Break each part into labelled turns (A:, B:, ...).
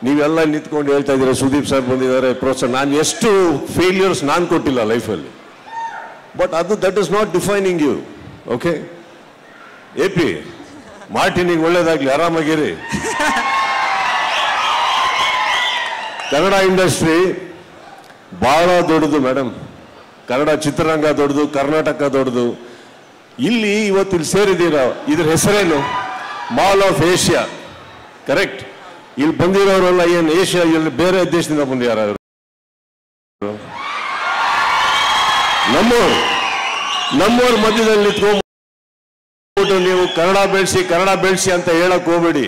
A: ನೀವೆಲ್ಲ ನಿಂತ್ಕೊಂಡು ಹೇಳ್ತಾ ಇದ್ದೀರಾ ಸುದೀಪ್ ಸರ್ ಬಂದಿದ್ದಾರೆ ಪ್ರೋತ್ಸಾಹ. ನಾನು ಎಷ್ಟು ಫೇಲ್ಯೂರ್ಸ್ ನಾನು ಕೊಟ್ಟಿಲ್ಲ ಲೈಫಲ್ಲಿ, ಬಟ್ ಅದು that is not defining you. Okay AP ಮಾರ್ಟಿನಿಗೆ ಒಳ್ಳೇದಾಗ್ಲಿ, ಆರಾಮಾಗಿರಿ. ಕನ್ನಡ ಇಂಡಸ್ಟ್ರಿ ಬಹಳ ದೊಡ್ಡದು ಮೇಡಮ್. ಕನ್ನಡ ಚಿತ್ರರಂಗ ದೊಡ್ಡದು, ಕರ್ನಾಟಕ ದೊಡ್ಡದು. ಇಲ್ಲಿ ಇವತ್ತು ಇಲ್ಲಿ ಸೇರಿದ್ದೀರಾ, ಇದ್ರ ಹೆಸರೇನು? Mall of Asia. ಕರೆಕ್ಟ್. ಇಲ್ಲಿ ಬಂದಿರೋರೆಲ್ಲ ಏನು ಏಷ್ಯಾ, ಇಲ್ಲಿ ಬೇರೆ ದೇಶದಿಂದ ಬಂದಿದ್ದಾರೆ. ನಮ್ಮವ್ರ ಮಧ್ಯದಲ್ಲಿ ನಿಂತ್ಕೊಂಡು ನೀವು ಕನ್ನಡ ಬೆಳೆಸಿ ಅಂತ ಹೇಳಕ್ ಹೋಗ್ಬೇಡಿ.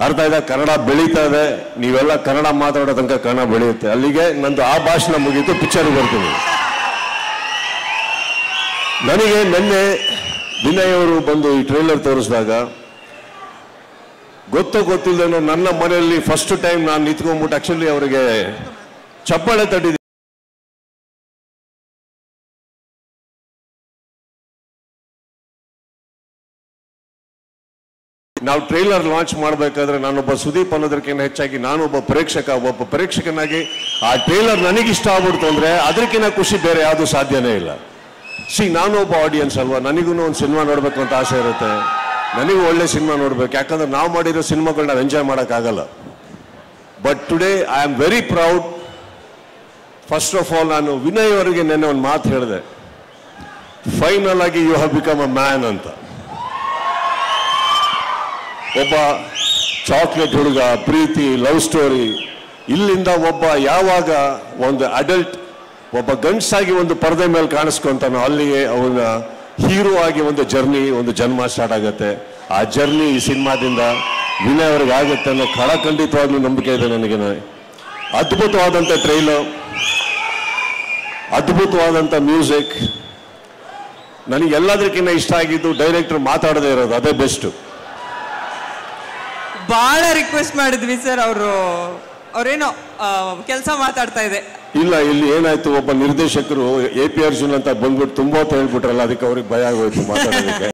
A: ಅರ್ಥ ಆಯ್ತಾ? ಕನ್ನಡ ಬೆಳೀತಾ ಇದೆ, ನೀವೆಲ್ಲ ಕನ್ನಡ ಮಾತಾಡೋ ತನಕ ಕನ್ನಡ ಬೆಳೆಯುತ್ತೆ. ಅಲ್ಲಿಗೆ ನಂದು ಆ ಭಾಷಣ ಮುಗೀತು, ಪಿಕ್ಚರ್ ಬರ್ತೀನಿ. ನನಗೆ ನಿನ್ನೆ ವಿನಯ್ ಅವರು ಬಂದು ಈ ಟ್ರೈಲರ್ ತೋರಿಸಿದಾಗ ಗೊತ್ತಿಲ್ಲದೇನೋ ನನ್ನ ಮನೆಯಲ್ಲಿ ಫಸ್ಟ್ ಟೈಮ್ ನಾನು ನಿಂತ್ಕೊಂಡ್ಬಿಟ್ಟು ಆಕ್ಚುಲಿ ಅವರಿಗೆ ಚಪ್ಪಾಳೆ ತಟ್ಟಿದ್ದೀನಿ. ನಾವು ಟ್ರೈಲರ್ ಲಾಂಚ್ ಮಾಡಬೇಕಾದ್ರೆ ನಾನೊಬ್ಬ ಸುದೀಪ್ ಅನ್ನೋದಕ್ಕಿಂತ ಹೆಚ್ಚಾಗಿ ನಾನೊಬ್ಬ ಪ್ರೇಕ್ಷಕನಾಗಿ ಆ ಟ್ರೈಲರ್ ನನಗಿಷ್ಟ ಆಗ್ಬಿಡ್ತು ಅಂದ್ರೆ ಅದಕ್ಕಿಂತ ಖುಷಿ ಬೇರೆ ಯಾವುದು ಸಾಧ್ಯನೇ ಇಲ್ಲ. ನಾನು ಒಬ್ಬ ಆಡಿಯನ್ಸ್ ಅಲ್ವಾ, ನನಗೂ ಒಂದು ಸಿನಿಮಾ ನೋಡ್ಬೇಕು ಅಂತ ಆಸೆ ಇರುತ್ತೆ. ನನಗೂ ಒಳ್ಳೆ ಸಿನಿಮಾ ನೋಡ್ಬೇಕು, ಯಾಕಂದ್ರೆ ನಾವು ಮಾಡಿರೋ ಸಿನಿಮಾಗಳನ್ನ ನಾವು ಎಂಜಾಯ್ ಮಾಡೋಕ್ಕಾಗಲ್ಲ. But today I am very proud. First of all ನಾನು ವಿನಯ್ ಅವರಿಗೆ ನೆನ್ನೆ ಒಂದು ಮಾತು ಹೇಳಿದೆ, ಫೈನಲ್ ಆಗಿ you have become a man ಅಂತ. ಒಬ್ಬ ಚಾಕ್ಲೇಟ್ ಹುಡುಗ, ಪ್ರೀತಿ, ಲವ್ ಸ್ಟೋರಿ, ಇಲ್ಲಿಂದ ಒಬ್ಬ ಯಾವಾಗ ಒಂದು ಅಡಲ್ಟ್ ಒಬ್ಬ ಗಂಡಸಾಗಿ ಒಂದು ಪರದೆ ಮೇಲೆ ಕಾಣಿಸ್ಕೊಂತಾನೋ ಅಲ್ಲಿಗೆ ಅವನ ಹೀರೋ ಆಗಿ ಒಂದು ಜನ್ಮ ಸ್ಟಾರ್ಟ್ ಆಗುತ್ತೆ. ಆ ಜರ್ನಿ ಈ ಸಿನಿಮಾದಿಂದ ವಿನಯ್ ಅವ್ರಿಗೆ ಆಗುತ್ತೆ ಅನ್ನೋ ಖಂಡಿತವಾಗ್ಲೂ ನಂಬಿಕೆ ಇದೆ ನನಗೆ. ಅದ್ಭುತವಾದಂಥ ಟ್ರೈಲರ್, ಅದ್ಭುತವಾದಂಥ ಮ್ಯೂಸಿಕ್. ನನಗೆ ಎಲ್ಲದಕ್ಕಿಂತ ಇಷ್ಟ ಆಗಿದ್ದು ಡೈರೆಕ್ಟರ್ ಮಾತಾಡದೇ ಇರೋದು, ಅದೇ ಬೆಸ್ಟ್.
B: ಬಹಳ ರಿಕ್ವೆಸ್ಟ್ ಮಾಡಿದ್ವಿ ಸರ್, ಅವ್ರೇನೋ ಕೆಲಸ ಮಾತಾಡ್ತಾ ಇದೆ.
A: ಇಲ್ಲ, ಇಲ್ಲಿ ಏನಾಯ್ತು, ಒಬ್ಬ ನಿರ್ದೇಶಕರು AP ಅರ್ಜುನ್ ಅಂತ ಬಂದ್ಬಿಟ್ಟು ತುಂಬಾ ಹೇಳ್ಬಿಟ್ರಲ್ಲ, ಅದಕ್ಕೆ ಅವ್ರಿಗೆ ಭಯ ಆಗೋಯ್ತು ಮಾತಾಡೋದಕ್ಕೆ.